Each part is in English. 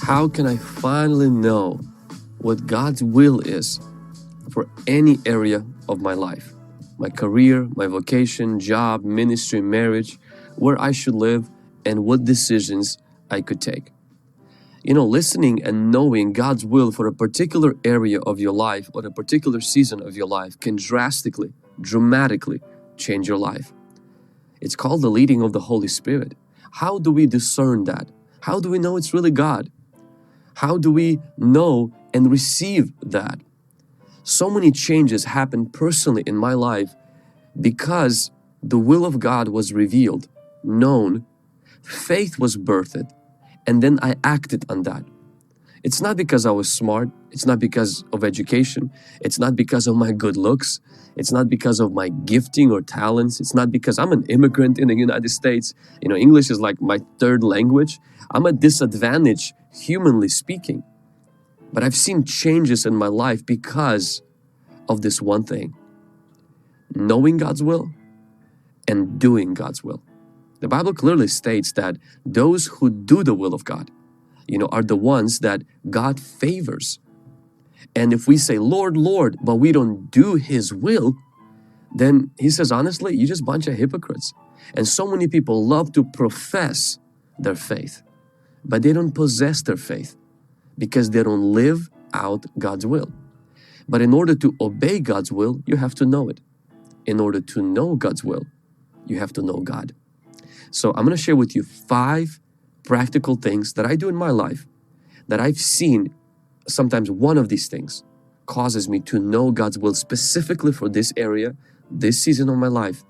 How can I finally know what God's will is for any area of my life? My career, my vocation, job, ministry, marriage, where I should live, and what decisions I could take. You know, listening and knowing God's will for a particular area of your life or a particular season of your life can drastically, dramatically change your life. It's called the leading of the Holy Spirit. How do we discern that? How do we know it's really God? How do we know and receive that? So many changes happened personally in my life because the will of God was revealed, known, faith was birthed, and then I acted on that. It's not because I was smart, it's not because of education, it's not because of my good looks, it's not because of my gifting or talents, it's not because I'm an immigrant in the United States. You know, English is like my third language. I'm at disadvantage, humanly speaking. But I've seen changes in my life because of this one thing: knowing God's will and doing God's will. The Bible clearly states that those who do the will of God, are the ones that God favors. And if we say, Lord, Lord, but we don't do His will, then He says, honestly, you're just a bunch of hypocrites. And so many people love to profess their faith, but they don't possess their faith because they don't live out God's will. But in order to obey God's will, you have to know it. In order to know God's will, you have to know God. So I'm going to share with you 5 practical things that I do in my life that I've seen. Sometimes one of these things causes me to know God's will specifically for this area, this season of my life,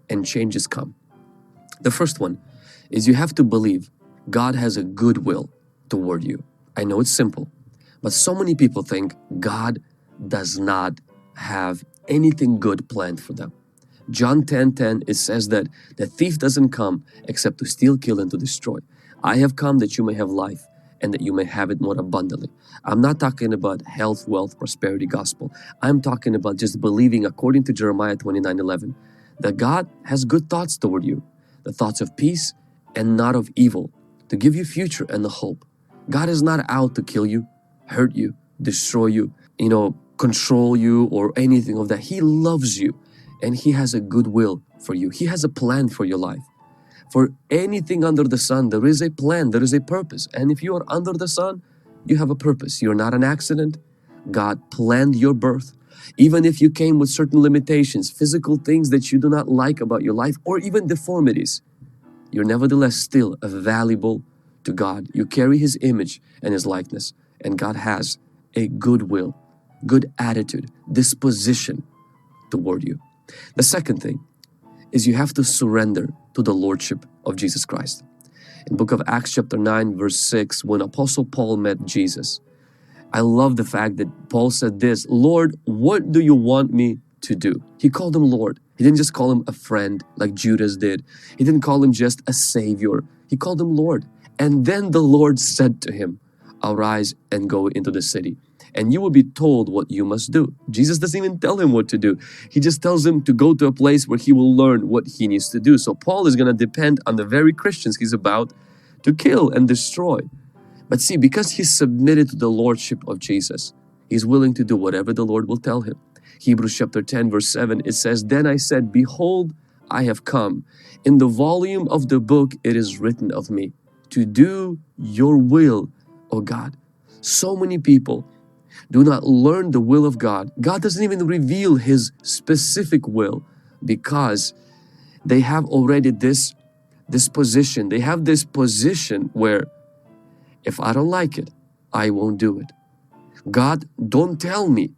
and changes come. The first one is you have to believe God has a good will toward you. I know it's simple, but so many people think God does not have anything good planned for them. John 10:10, it says that the thief doesn't come except to steal, kill, and to destroy. I have come that you may have life and that you may have it more abundantly. I'm not talking about health, wealth, prosperity gospel. I'm talking about just believing according to Jeremiah 29:11 that God has good thoughts toward you, the thoughts of peace and not of evil, to give you future and the hope. God is not out to kill you, hurt you, destroy you, control you or anything of that. He loves you and He has a good will for you. He has a plan for your life. For anything under the sun, there is a plan, there is a purpose. And if you are under the sun, you have a purpose. You're not an accident. God planned your birth. Even if you came with certain limitations, physical things that you do not like about your life, or even deformities, you're nevertheless still valuable to God. You carry His image and His likeness, and God has a good will, good attitude, disposition toward you. The second thing is you have to surrender to the Lordship of Jesus Christ. In book of Acts chapter 9 verse 6, when Apostle Paul met Jesus, I love the fact that Paul said this: Lord, what do you want me to do? He called Him Lord. He didn't just call Him a friend like Judas did. He didn't call Him just a Savior. He called Him Lord. And then the Lord said to him, arise and go into the city, and you will be told what you must do. Jesus doesn't even tell him what to do. He just tells him to go to a place where he will learn what he needs to do. So Paul is going to depend on the very Christians he's about to kill and destroy. But see, because he submitted to the Lordship of Jesus, he's willing to do whatever the Lord will tell him. Hebrews chapter 10 verse 7, it says, then I said, behold, I have come. In the volume of the book it is written of me, to do your will, O God. So many people do not learn the will of God. God doesn't even reveal His specific will because they have already this position. They have this position where if I don't like it, I won't do it. God, don't tell me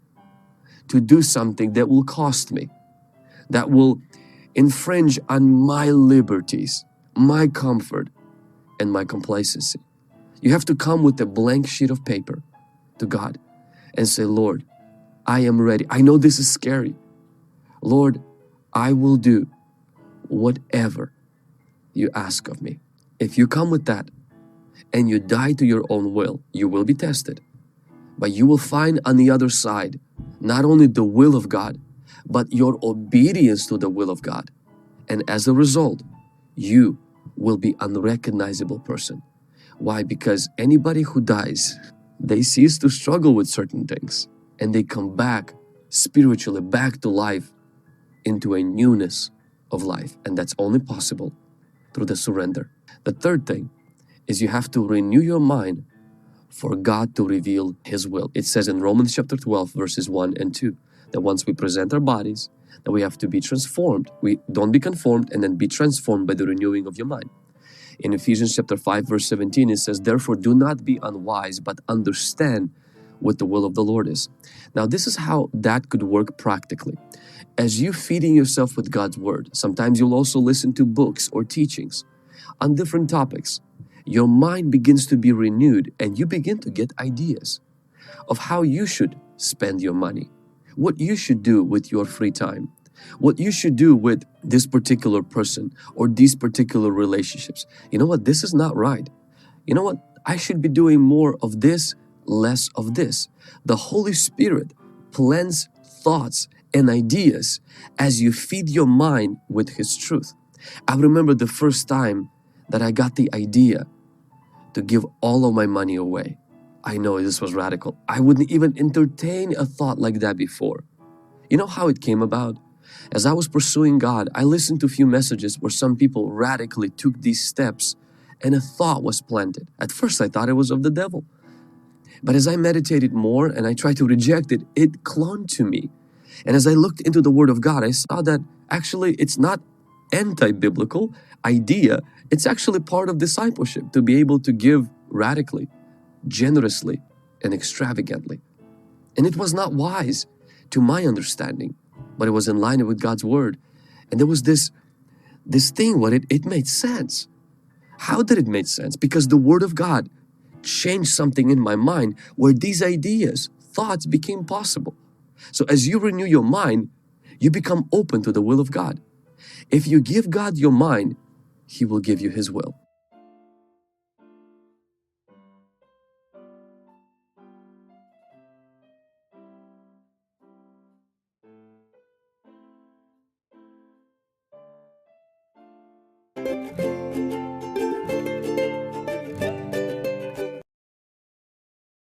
to do something that will cost me, that will infringe on my liberties, my comfort, and my complacency. You have to come with a blank sheet of paper to God and say, Lord, I am ready. I know this is scary. Lord, I will do whatever you ask of me. If you come with that and you die to your own will, you will be tested. But you will find on the other side not only the will of God, but your obedience to the will of God. And as a result, you will be an unrecognizable person. Why? Because anybody who dies, they cease to struggle with certain things and they come back spiritually, back to life, into a newness of life. And that's only possible through the surrender. The third thing is you have to renew your mind for God to reveal His will. It says in Romans chapter 12 verses 1 and 2 that once we present our bodies, that we have to be transformed. We don't be conformed, and then be transformed by the renewing of your mind. In Ephesians chapter 5 verse 17 it says, therefore do not be unwise, but understand what the will of the Lord is. Now this is how that could work practically. As you feeding yourself with God's word, sometimes you'll also listen to books or teachings on different topics. Your mind begins to be renewed and you begin to get ideas of how you should spend your money, what you should do with your free time, what you should do with this particular person or these particular relationships. You know what? This is not right. You know what? I should be doing more of this, less of this. The Holy Spirit plants thoughts and ideas as you feed your mind with His truth. I remember the first time that I got the idea to give all of my money away. I know this was radical. I wouldn't even entertain a thought like that before. You know how it came about? As I was pursuing God, I listened to a few messages where some people radically took these steps and a thought was planted. At first I thought it was of the devil. But as I meditated more and I tried to reject it, it clung to me. And as I looked into the Word of God, I saw that actually it's not anti-biblical idea. It's actually part of discipleship to be able to give radically, generously, and extravagantly. And it was not wise to my understanding, but it was in line with God's Word. And there was this thing where it made sense. How did it make sense? Because the Word of God changed something in my mind where these ideas, thoughts became possible. So as you renew your mind, you become open to the will of God. If you give God your mind, He will give you His will.